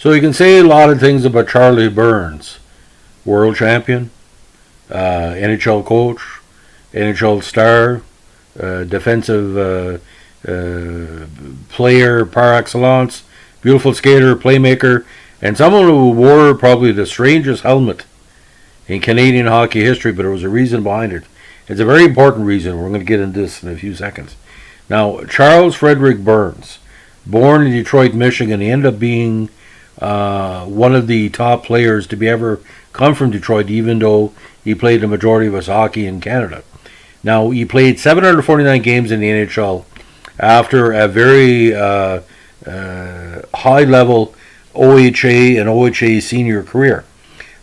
So you can say a lot of things about Charlie Burns. World champion, NHL coach, NHL star, defensive player par excellence, beautiful skater, playmaker, and someone who wore probably the strangest helmet in Canadian hockey history, but there was a reason behind it. It's a very important reason. We're going to get into this in a few seconds. Now, Charles Frederick Burns, born in Detroit, Michigan, he ended up being one of the top players to be ever come from Detroit, even though he played the majority of his hockey in Canada. Now, he played 749 games in the NHL after a very high-level OHA and OHA senior career.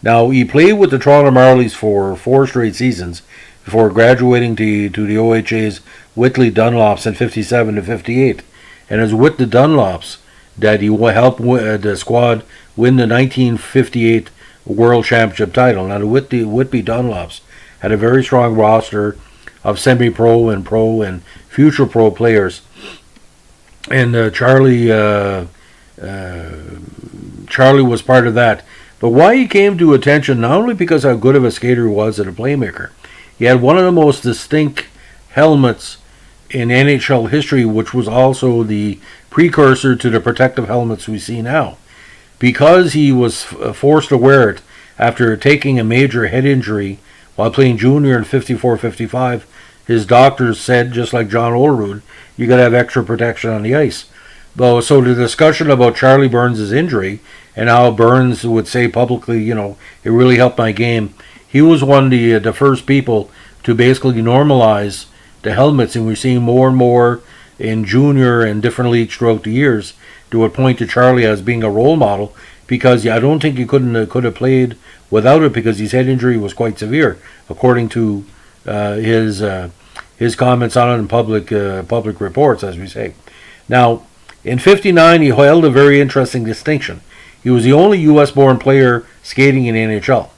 Now, he played with the Toronto Marlies for 4 straight seasons before graduating to the OHA's Whitley Dunlops in 57 to 58. And it was with the Dunlops that he helped the squad win the 1958 World Championship title. Now, the Whitby Dunlops had a very strong roster of semi-pro and pro and future pro players. And Charlie was part of that. But why he came to attention, not only because how good of a skater he was and a playmaker, he had one of the most distinct helmets in NHL history, which was also the precursor to the protective helmets we see now. Because he was forced to wear it after taking a major head injury while playing junior in 54-55, his doctors said, just like John Olerud, you got to have extra protection on the ice. So the discussion about Charlie Burns' injury and how Burns would say publicly, it really helped my game. He was one of the first people to basically normalize the helmets, and we're seeing more and more in junior and different leagues throughout the years to would point to Charlie as being a role model, because I don't think he could have played without it, because his head injury was quite severe, according to his comments on it in public reports, as we say. Now, in '59, he held a very interesting distinction. He was the only U.S.-born player skating in the NHL.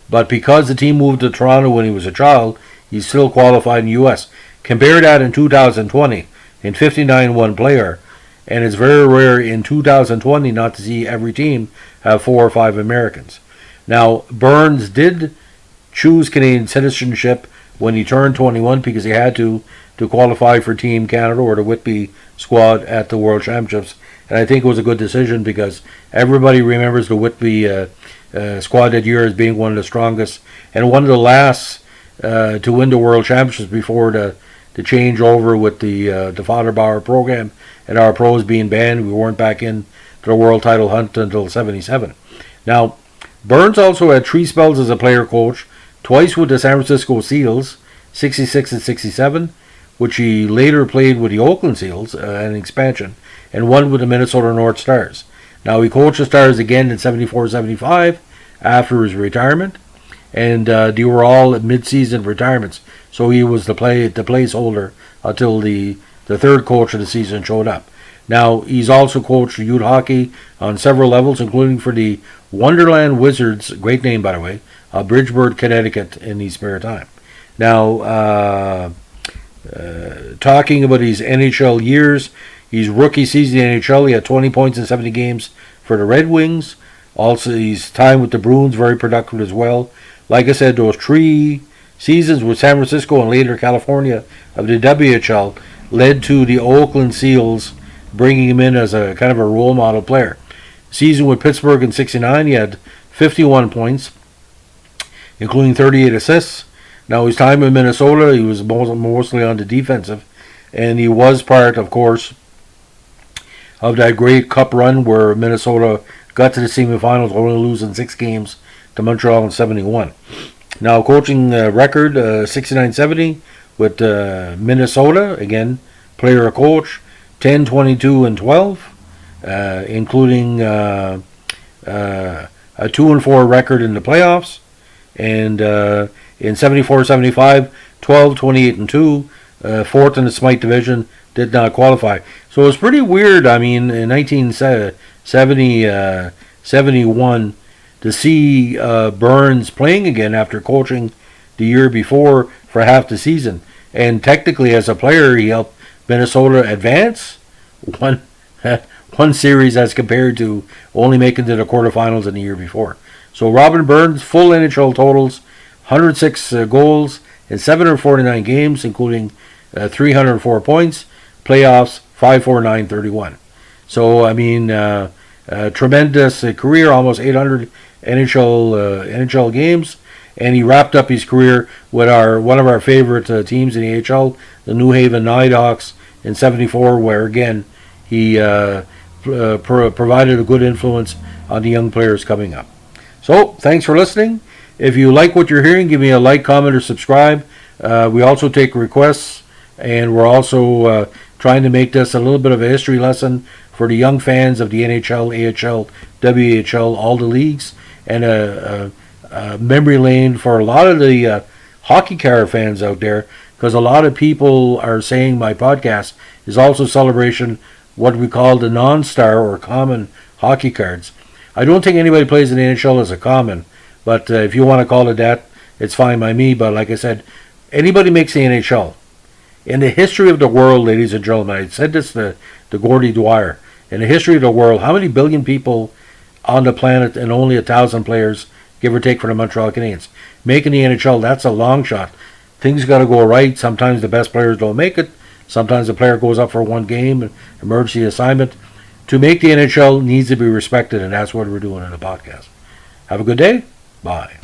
But because the team moved to Toronto when he was a child, he still qualified in the U.S. Compare that in 2020, in '59, one player, and it's very rare in 2020 not to see every team have 4 or 5 Americans. Now, Burns did choose Canadian citizenship when he turned 21 because he had to qualify for Team Canada or the Whitby squad at the World Championships. And I think it was a good decision because everybody remembers the Whitby squad that year as being one of the strongest and one of the last to win the World Championships before the change over with the Father Bauer program and our pros being banned. We weren't back in the world title hunt until '77. Now, Burns also had 3 spells as a player coach, twice with the San Francisco Seals, 66 and 67, which he later played with the Oakland Seals, an expansion, and one with the Minnesota North Stars. Now, he coached the Stars again in 74-75 after his retirement, and they were all mid-season retirements, so he was the placeholder until the third coach of the season showed up. Now, he's also coached youth hockey on several levels, including for the Wonderland Wizards, great name by the way, Bridgeport, Connecticut, in his spare time. Now, talking about his NHL years, his rookie season in the NHL, he had 20 points in 70 games for the Red Wings. Also, his time with the Bruins, very productive as well. Like I said, those 3 seasons with San Francisco and later California of the WHL led to the Oakland Seals bringing him in as a kind of a role model player. Season with Pittsburgh in '69, he had 51 points, including 38 assists. Now, his time in Minnesota, he was mostly on the defensive, and he was part, of course, of that great cup run where Minnesota got to the semifinals, only losing 6 games to Montreal in '71. Now, coaching record 69-70 with Minnesota, again, player or coach, 10, 22, and 12, including a 2-4 record in the playoffs, and in 74-75, 12, 28, and 2, fourth in the Smythe division, did not qualify. So it was pretty weird, in 1971, to see Burns playing again after coaching the year before for half the season. And technically, as a player, he helped Minnesota advance, won one series as compared to only making to the quarterfinals in the year before. So Robin Burns, full NHL totals, 106 goals in 749 games, including 304 points, playoffs 549-31. So I mean, tremendous career, almost 800 NHL games, and he wrapped up his career with one of our favorite teams in the AHL, the New Haven Nighthawks, in '74, where again he provided a good influence on the young players coming up. So thanks for listening. If you like what you're hearing, give me a like, comment, or subscribe. We also take requests, and we're also trying to make this a little bit of a history lesson for the young fans of the NHL, AHL, WHL, all the leagues, and a memory lane for a lot of the hockey card fans out there, because a lot of people are saying my podcast is also a celebration what we call the non-star or common hockey cards. I don't think anybody plays in the NHL as a common, but if you want to call it that, it's fine by me. But like I said, anybody makes the NHL. In the history of the world, ladies and gentlemen, I said this to Gordie Dwyer, in the history of the world, how many billion people on the planet and only 1,000 players, give or take, for the Montreal Canadiens? Making the NHL, that's a long shot. Things got to go right. Sometimes the best players don't make it. Sometimes the player goes up for one game, emergency assignment. To make the NHL needs to be respected, and that's what we're doing in the podcast. Have a good day. Bye.